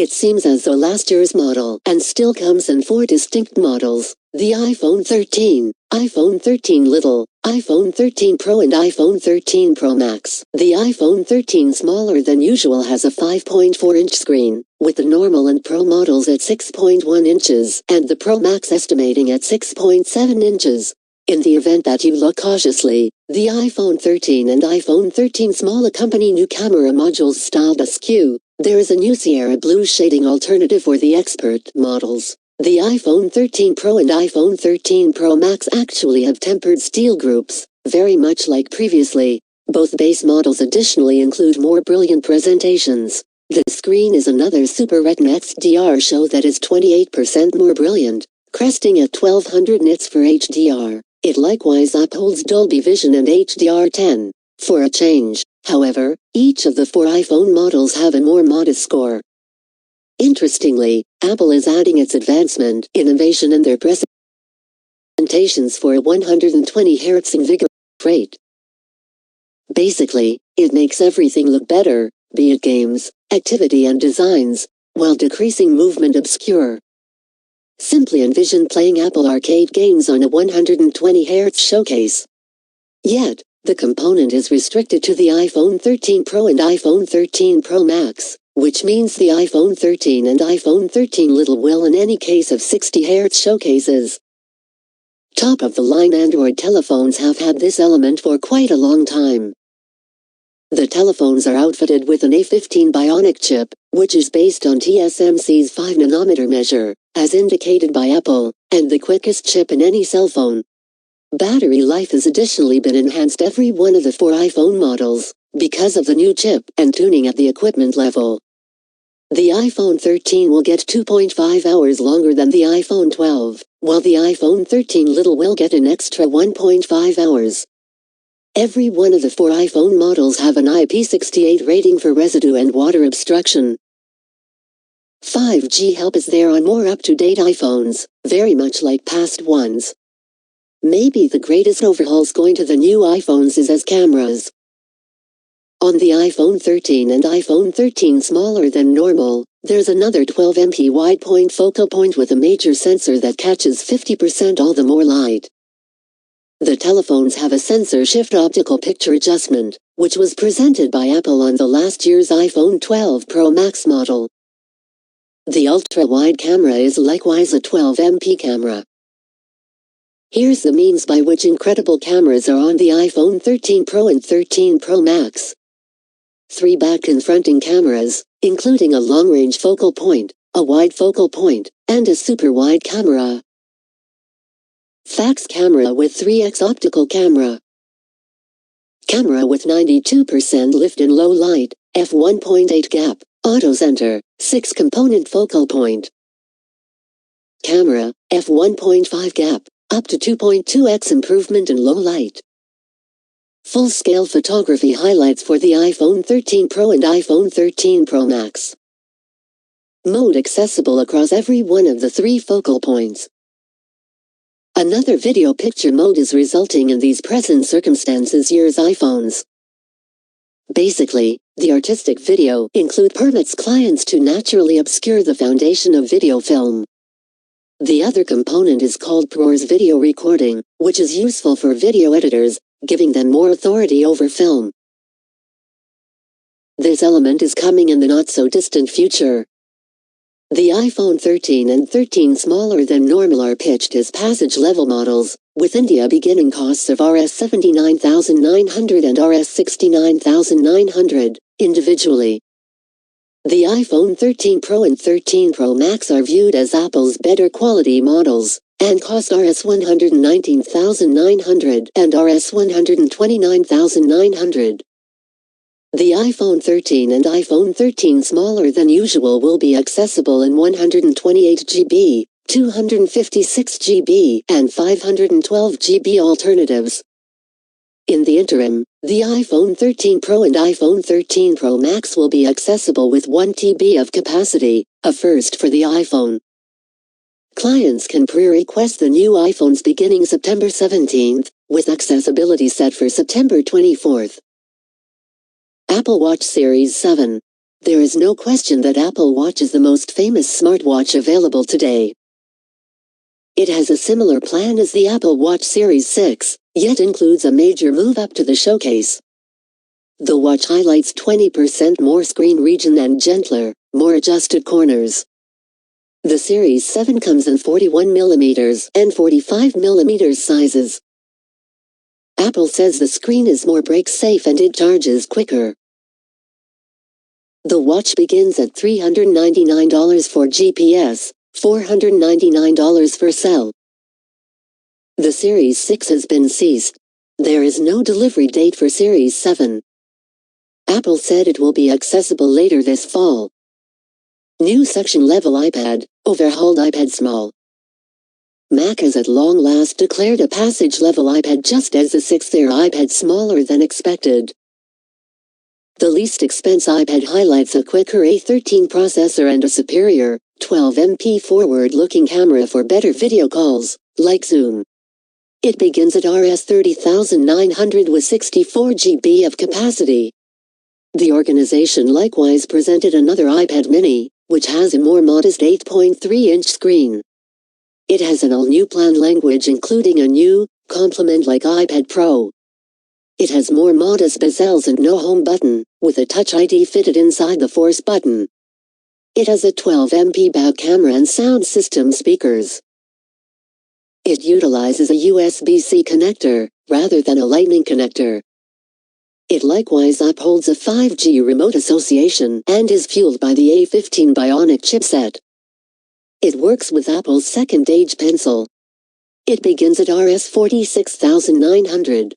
It seems as though last year's model and still comes in 4 distinct models: the iPhone 13, iPhone 13 Little, iPhone 13 Pro and iPhone 13 Pro Max. The iPhone 13 smaller than usual has a 5.4-inch screen, with the normal and Pro models at 6.1 inches and the Pro Max estimating at 6.7 inches. In the event that you look cautiously, the iPhone 13 and iPhone 13 Small accompany new camera modules styled askew. There is a new Sierra blue shading alternative for the expert models. The iPhone 13 Pro and iPhone 13 Pro Max actually have tempered steel groups, very much like previously. Both base models additionally include more brilliant presentations. The screen is another Super Retina XDR show that is 28% more brilliant, cresting at 1200 nits for HDR. It likewise upholds Dolby Vision and HDR10. For a change, however, each of the 4 iPhone models have a more modest score. Interestingly, Apple is adding its advancement innovation in their presentations for a 120 Hz invigorate rate. Basically, it makes everything look better, be it games, activity and designs, while decreasing movement obscure. Simply envision playing Apple Arcade games on a 120 Hz showcase. Yet, the component is restricted to the iPhone 13 Pro and iPhone 13 Pro Max, which means the iPhone 13 and iPhone 13 Little will in any case have 60 Hz showcases. Top-of-the-line Android telephones have had this element for quite a long time. The telephones are outfitted with an A15 Bionic chip, which is based on TSMC's 5nm measure, as indicated by Apple, and the quickest chip in any cell phone. Battery life has additionally been enhanced every one of the 4 iPhone models, because of the new chip and tuning at the equipment level. The iPhone 13 will get 2.5 hours longer than the iPhone 12, while the iPhone 13 Little will get an extra 1.5 hours. Every one of the 4 iPhone models have an IP68 rating for residue and water obstruction. 5G help is there on more up-to-date iPhones, very much like past ones. Maybe the greatest overhauls going to the new iPhones is as cameras. On the iPhone 13 and iPhone 13 smaller than normal, there's another 12MP wide point focal point with a major sensor that catches 50% all the more light. The telephones have a sensor shift optical picture adjustment, which was presented by Apple on the last year's iPhone 12 Pro Max model. The ultra-wide camera is likewise a 12MP camera. Here's the means by which incredible cameras are on the iPhone 13 Pro and 13 Pro Max. 3 back-confronting cameras, including a long-range focal point, a wide focal point, and a super-wide camera. Fax camera with 3x optical camera. Camera with 92% lift in low light, f1.8 gap, auto center, 6-component focal point. Camera, f1.5 gap, up to 2.2x improvement in low light. Full-scale photography highlights for the iPhone 13 Pro and iPhone 13 Pro Max. Mode accessible across every one of the 3 focal points. Another video picture mode is resulting in these present circumstances year's iPhones. Basically, the artistic video include permits clients to naturally obscure the foundation of video film. The other component is called ProRes video recording, which is useful for video editors, giving them more authority over film. This element is coming in the not-so-distant future. The iPhone 13 and 13 smaller than normal are pitched as passage-level models, with India beginning costs of Rs 79,900 and Rs 69,900, individually. The iPhone 13 Pro and 13 Pro Max are viewed as Apple's better quality models, and cost Rs 119,900 and Rs 129,900. The iPhone 13 and iPhone 13 smaller than usual will be accessible in 128GB, 256GB, and 512GB alternatives. In the interim, the iPhone 13 Pro and iPhone 13 Pro Max will be accessible with 1TB of capacity, a first for the iPhone. Clients can pre-request the new iPhones beginning September 17th, with accessibility set for September 24th. Apple Watch Series 7. There is no question that Apple Watch is the most famous smartwatch available today. It has a similar plan as the Apple Watch Series 6, yet includes a major move up to the showcase. The watch highlights 20% more screen region and gentler, more adjusted corners. The Series 7 comes in 41mm and 45mm sizes. Apple says the screen is more break-safe and it charges quicker. The watch begins at $399 for GPS, $499 for cell. The Series 6 has been ceased. There is no delivery date for Series 7. Apple said it will be accessible later this fall. New section-level iPad, overhauled iPad Small. Mac has at long last declared a passage-level iPad just as the 6th-tier iPad smaller than expected. The least expense iPad highlights a quicker A13 processor and a superior, 12MP forward-looking camera for better video calls, like Zoom. It begins at Rs 30,900 with 64GB of capacity. The organization likewise presented another iPad mini, which has a more modest 8.3-inch screen. It has an all-new plan language including a new, complement-like iPad Pro. It has more modest bezels and no home button, with a Touch ID fitted inside the force button. It has a 12MP back camera and sound system speakers. It utilizes a USB-C connector, rather than a Lightning connector. It likewise upholds a 5G remote association and is fueled by the A15 Bionic chipset. It works with Apple's second Edge pencil. It begins at Rs 46,900.